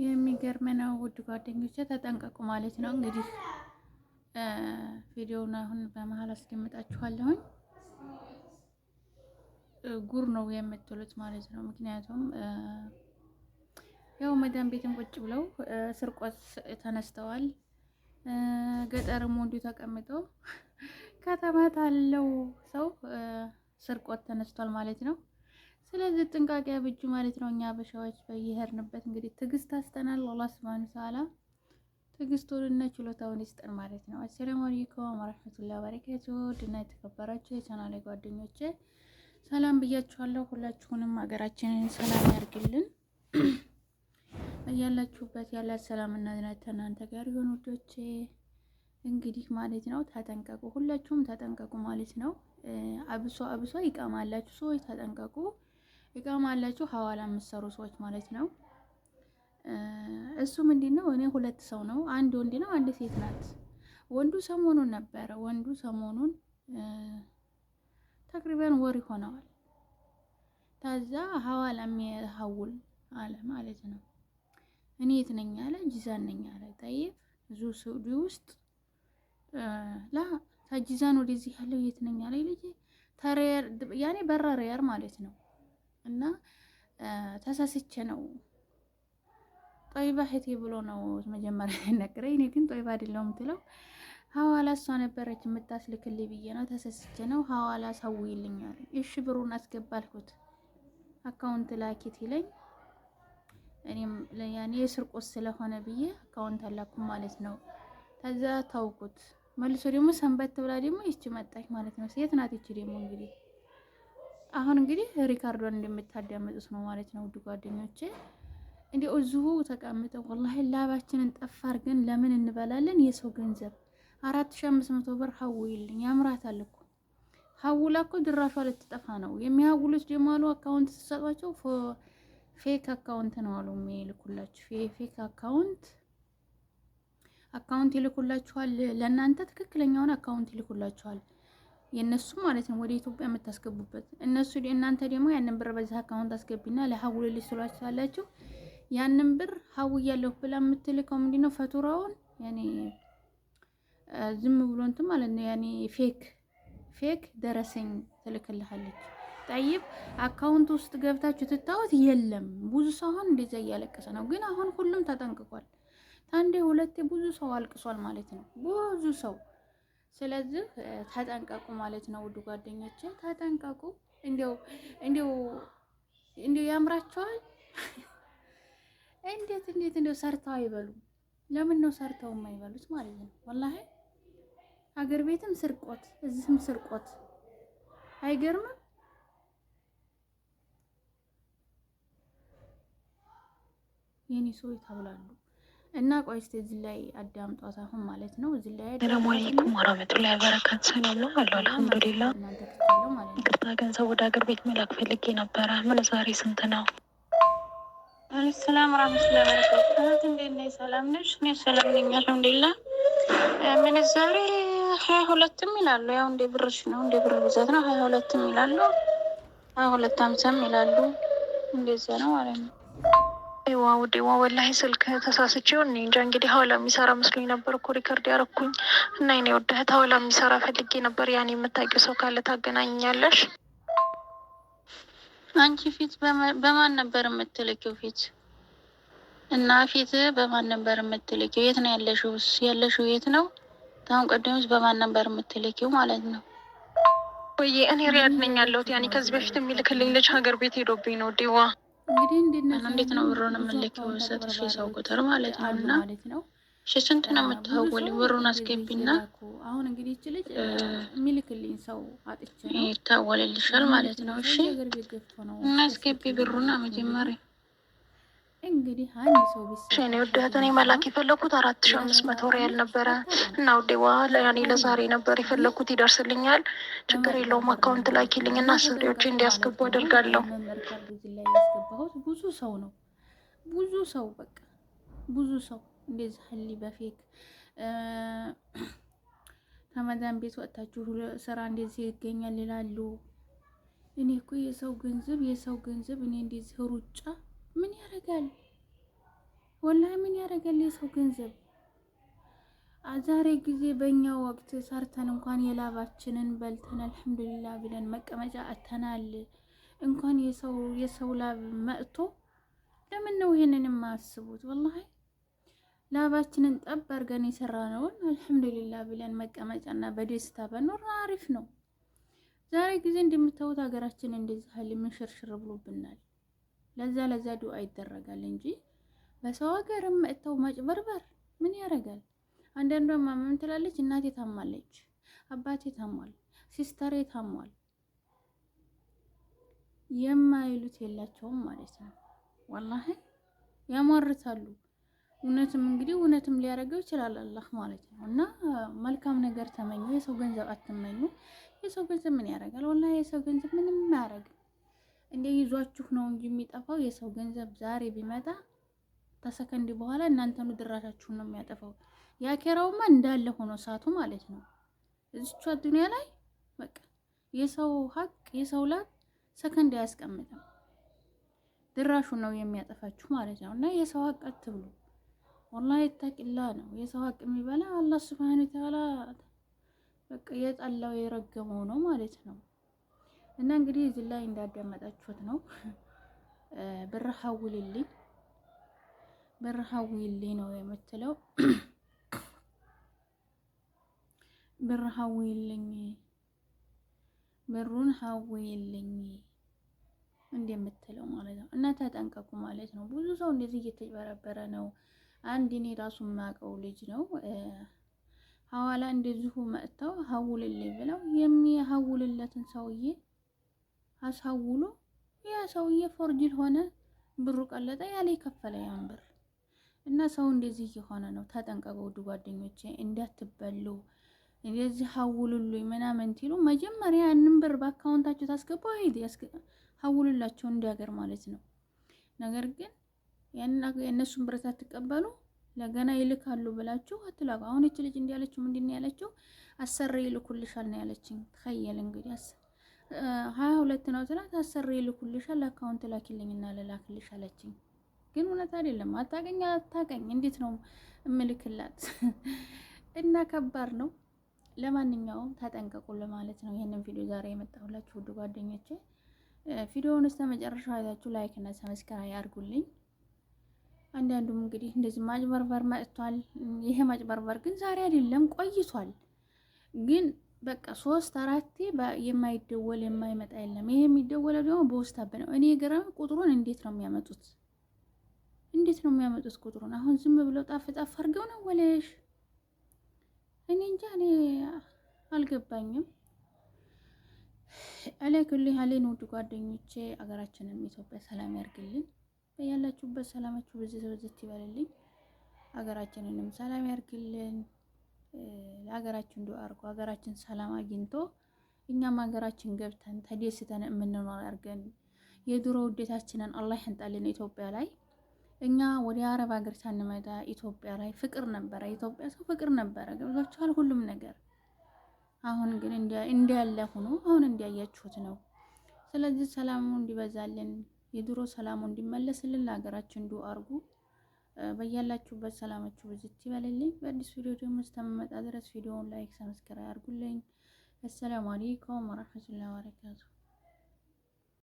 የሚገርም ነው። ውድ ጓደኞቼ ተጠንቀቁ ማለት ነው። እንግዲህ ቪዲዮውን አሁን በመሀል አስቀምጣችኋለሁኝ። ጉር ነው የምትሉት ማለት ነው። ምክንያቱም ያው መዳም ቤትም ቁጭ ብለው ስርቆት ተነስተዋል። ገጠርም ወንዱ ተቀምጦ ከተማ ታለው ሰው ስርቆት ተነስቷል ማለት ነው። ስለዚህ ጥንቃቄ አብጁ ማለት ነው። እኛ አበሻዎች በየሄድንበት እንግዲህ ትዕግስት አስተናል። አላህ ሱብሃነሁ ወተዓላ ትዕግስቱንና ችሎታውን ይስጠን ማለት ነው። አሰላሙ አለይኩም ወራህመቱላሂ ወበረካቱሁ። ድና የተከበራችሁ የቻናሌ ጓደኞቼ ሰላም ብያችኋለሁ። ሁላችሁንም ሀገራችንን ሰላም ያርግልን። እያላችሁበት ያለ ሰላምና ዝናት እናንተ ጋር ይሁን ውዶቼ። እንግዲህ ማለት ነው ተጠንቀቁ፣ ሁላችሁም ተጠንቀቁ ማለት ነው። አብሶ ይቃማላችሁ ሰዎች ተጠንቀቁ። ይቃማላችሁ ሐዋላ የምትሰሩ ሰዎች ማለት ነው። እሱ ምንድነው? እኔ ሁለት ሰው ነው፣ አንድ ወንድ ነው፣ አንድ ሴት ናት። ወንዱ ሰሞኑን ተቅሪበን ወር ይሆነዋል። ታዛ ሐዋላ የሚያሐውል አለ ማለት ነው። እኔ የት ነኝ አለ፣ ጂዛን ነኝ አለ። ጠይብ እዙ ሳውዲ ውስጥ ታጂዛን ወደዚህ ያለው የት ነኝ አለ ልጅ ተሪያር ያኔ በራሪያር ማለት ነው። እና ተሳስቼ ነው ጦይባ እህቴ ብሎ ነው መጀመሪያ የነገረኝ። እኔ ግን ጦይባ አይደለም የምትለው ሐዋላ እሷ ነበረች የምታስልክልኝ ብዬ ነው። ተሳስቼ ነው ሐዋላ ሰውይልኛል። እሺ ብሩን አስገባልኩት አካውንት ላኪት ይለኝ። እኔም ያኔ ስርቆት ስለሆነ ብዬ አካውንት አላኩም ማለት ነው። ከዛ ታውቁት መልሶ ደግሞ ሰንበት ብላ ደግሞ ይቺ መጣች ማለት ነው። ሴት ናት ይቺ ደግሞ እንግዲህ አሁን እንግዲህ ሪካርዶን እንደምታዳምጡት ነው ማለት ነው። ውድ ጓደኞቼ እንዴ እዚሁ ተቀምጠው ወላሂ ላባችንን ጠፋ አድርገን ለምን እንበላለን? የሰው ገንዘብ 4500 ብር ሐውይልኝ ያምራታል እኮ ሐውላ እኮ ድራሿ ልትጠፋ ነው። የሚያውሉት ደግሞ አሉ አካውንት ተሰጧቸው ፌክ አካውንት ነው አሉ የሚልኩላችሁ። ፌክ አካውንት ይልኩላችኋል። ለእናንተ ትክክለኛውን አካውንት ይልኩላችኋል የነሱ ማለት ነው፣ ወደ ኢትዮጵያ የምታስገቡበት። እናንተ ደግሞ ያንን ብር በዚህ አካውንት አስገቢና ለሐውልልሽ ስሏችኋላችሁ። ያንን ብር ሐውያለሁ ብላ የምትልከው ምንድነው? ፈቱራውን ያኔ ዝም ብሎ እንትን ማለት ነው። ያኔ ፌክ ደረሰኝ ትልክልሃለች። ጠይብ አካውንት ውስጥ ገብታችሁ ትታወት የለም። ብዙ ሰው አሁን እንደዛ እያለቀሰ ነው። ግን አሁን ሁሉም ተጠንቅቋል። አንዴ ሁለቴ ብዙ ሰው አልቅሷል ማለት ነው፣ ብዙ ሰው። ስለዚህ ተጠንቀቁ ማለት ነው ውድ ጓደኞቼ ተጠንቀቁ። እንዲው ያምራቸዋል። እንዴት ሰርተው አይበሉም? ለምን ነው ሰርተው የማይበሉት ማለት ነው? ወላሂ ሀገር ቤትም ስርቆት እዚህም ስርቆት አይገርምም? የኔ ሰው ይታብላሉ። እና ቆይ እስኪ እዚህ ላይ አዳምጧት አሁን ማለት ነው። እዚህ ላይ ሰላም አለይኩም ወራህመቱላሂ ወበረካቱ። ሰላም ነው አለው አልሐምዱሊላህ። ይቅርታ ገንዘብ ወደ ሀገር ቤት መላክ ፈልጌ ነበረ። ምንዛሬ ስንት ነው? ሰላም ወራህመቱላሂ ወበረካቱ። እንዴት ነሽ? ሰላም ነሽ? እኔ ሰላም ነኝ አልሐምዱሊላህ። ምንዛሬ 22ም ይላሉ። ያው እንደ ብርሽ ነው፣ እንደ ብር ብዛት ነው። 22ም ይላሉ፣ 2250ም ይላሉ። እንደዛ ነው ማለት ነው። ዋው ወላሂ ስልክ ተሳስቼው እኔ እንጃ። እንግዲህ ሐዋላ የሚሰራ መስሎኝ ነበር እኮ ሪከርድ ያረኩኝ። እና እኔ ወደህ ሐዋላ የሚሰራ ፈልጌ ነበር። ያኔ የምታውቂው ሰው ካለ ታገናኛለሽ? አንቺ ፊት በማን ነበር የምትልኪው? ፊት በማን ነበር የምትልኪው? የት ነው ያለሽው? የት ነው? ታሁን ቀደምስ በማን ነበር የምትልኪው ማለት ነው? ወይ እኔ ሪያድ ነኝ ያለሁት። ያኔ ከዚህ በፊት የሚልክልኝ ልጅ ሀገር ቤት ሄዶብኝ ነው ዲዋ። እንዴት ነው ብሩን የምልኪው? ሰጥሽ የሰው ቁጥር ማለት ነው። እና ስንት ነው የምትሐወሊው? ብሩን አስገቢና አሁን እንግዲህ እቺ ልጅ የሚልክልኝ ሰው አጥቼ ነው ይታወልልሻል ማለት ነው። እሺ እና አስገቢ ብሩና መጀመሪያ እንግዲህ አንድ ሰው እኔ ወደህት እኔ መላክ የፈለኩት 4500 ሪያል ነበረ። እና ውዴ ዋላ ያኔ ለዛሬ ነበር የፈለኩት። ይደርስልኛል? ችግር የለውም። አካውንት ላኪልኝ እና አሰሪዎች እንዲያስገቡ አደርጋለሁ። ብዙ ሰው ነው በቃ ብዙ ሰው እንደዚህ ህሊ በፌክ ከመዳን ቤት ወጥታችሁ ስራ እንደዚህ ይገኛል ይላሉ። እኔ እኮ የሰው ገንዘብ እኔ እንደዚህ ሩጫ ምን ያደርጋል? ወላሂ ምን ያደርጋል የሰው ገንዘብ። ዛሬ ጊዜ በእኛ ወቅት ሰርተን እንኳን የላባችንን በልተን አልሐምዱሊላህ ብለን መቀመጫ አተናል። እንኳን የሰው ላብ መጥቶ ለምን ነው ይሄንን የማያስቡት? ወላሂ ላባችንን ጠብ አድርገን የሰራነውን አልሐምዱሊላህ ብለን መቀመጫና በደስታ በኖር አሪፍ ነው። ዛሬ ጊዜ እንደምታዩት ሀገራችን እንደዚህ ሀል ምንሽርሽር ብሎብናል። ለዛ ዱዓ ይደረጋል እንጂ በሰው ሀገርም መጥተው ማጭበርበር ምን ያደርጋል? አንዳንዷ ምን ትላለች? እናቴ ታማለች፣ አባቴ ታሟል፣ ሲስተሬ ታሟል የማይሉት የላቸውም ማለት ነው። ወላሂ ያሟርታሉ። እውነትም ሊያደርገው ይችላል አላህ ማለት ነው። እና መልካም ነገር ተመኙ፣ የሰው ገንዘብ አትመኙ። የሰው ገንዘብ ምን ያደርጋል? ወላሂ የሰው ገንዘብ ምንም አያደርግም። እንደ ይዟችሁ ነው እንጂ የሚጠፋው። የሰው ገንዘብ ዛሬ ቢመጣ ተሰከንድ በኋላ እናንተኑ ድራሻችሁን ነው የሚያጠፋው። ያኬራውማ እንዳለ ሆኖ ሳቱ ማለት ነው። እዚቿ ዱንያ ላይ በቃ የሰው ሀቅ የሰው ላብ ሰከንድ አያስቀምጥም። ድራሹን ነው የሚያጠፋችሁ ማለት ነው። እና የሰው ሀቅ አትብሉ። ወላሂ ተቂላ ነው። የሰው ሀቅ የሚበላ አላህ ሱብሃነሁ ወተዓላ በቃ የጠላው የረገመው ነው ማለት ነው። እና እንግዲህ እዚህ ላይ እንዳዳመጣችሁት ነው። ብር ሀውልልኝ ነው የምትለው። ብር ሀውልልኝ፣ ብሩን ሀውልልኝ እንደምትለው ማለት ነው። እና ተጠንቀቁ ማለት ነው። ብዙ ሰው እንደዚህ እየተጭበረበረ ነው። አንድ እኔ ራሱ የማውቀው ልጅ ነው ሐዋላ እንደዚሁ መጥተው ሀውልልኝ ብለው የሚሀውልለትን ሰውዬ አሳውሎ ያ ሰውዬ ፎርጅል ሆነ፣ ብሩ ቀለጠ፣ ያለ ከፈለ ያን ብር። እና ሰው እንደዚህ እየሆነ ነው። ተጠንቀቁ ውድ ጓደኞቼ፣ እንዳትበሉ። እንደዚህ ሀውሉልኝ ምናምን ትሉ መጀመሪያ ያንን ብር በአካውንታችሁ ታስገቡ፣ አይዲ ሀውሉላቸው እንዲያገር ማለት ነው። ነገር ግን የእነሱን ብር ሳትቀበሉ ለገና ይልካሉ ብላችሁ አትላቁ። አሁን እቺ ልጅ እንዲያለችው ምንድን ነው ያለችው? አሰሪ ይልኩልሻል ነው ያለችኝ። ተኸየል እንግዲህ 22 ነው ትላት። አሰሪ ይልኩልሻል አካውንት ላኪልኝና ልላክልሽ አለችኝ። ግን እውነት አይደለም። አታቀኝ እንዴት ነው እምልክላት? እና ከባድ ነው። ለማንኛውም ተጠንቀቁ ለማለት ነው ይሄንን ቪዲዮ ዛሬ የመጣሁላችሁ ውድ ጓደኞቼ። ቪዲዮውን እስከ መጨረሻው አይታችሁ ላይክ እና ሰብስክራይብ አድርጉልኝ። አንዳንዱም እንግዲህ እንደዚህ ማጭበርበር መጥቷል። ይሄ ማጭበርበር ግን ዛሬ አይደለም ቆይቷል። ግን በቃ 3-4 የማይደወል የማይመጣ የለም። ይሄ የሚደወለው ደግሞ በውስታብ ነው። እኔ ገረም ቁጥሩን እንዴት ነው የሚያመጡት? ቁጥሩን አሁን ዝም ብለው ጣፍ አድርገው ነው ወለሽ? እኔ እንጃ፣ እኔ አልገባኝም። አለኩል ሀሌን ውድ ጓደኞቼ፣ አገራችንን ኢትዮጵያ ሰላም ያርግልን። በያላችሁበት ሰላማችሁ በዚህ ይበልልኝ። አገራችንንም ሰላም ያርግልን። ለሀገራችን ዱአ አድርጉ። ሀገራችን ሰላም አግኝቶ እኛም ሀገራችን ገብተን ተደስተን የምንኖር አድርገን የድሮ ውዴታችንን አላህ ያንጣልን። ኢትዮጵያ ላይ እኛ ወደ አረብ ሀገር ሳንመጣ ኢትዮጵያ ላይ ፍቅር ነበረ። ኢትዮጵያ ሰው ፍቅር ነበረ። ገብቷችኋል ሁሉም ነገር። አሁን ግን እንዲያለ ሆኖ አሁን እንዲያያችሁት ነው። ስለዚህ ሰላሙ እንዲበዛልን የድሮ ሰላሙ እንዲመለስልን ለሀገራችን ዱአ አድርጉ። በያላችሁበት ሰላማችሁ ብዝት ይበልልኝ። በአዲስ ቪዲዮ ደግሞ እስከምመጣ ድረስ ቪዲዮውን ላይክ፣ ሰብስክራይብ አድርጉልኝ። አሰላሙ አለይኩም ወራህመቱላሂ ወበረካቱ።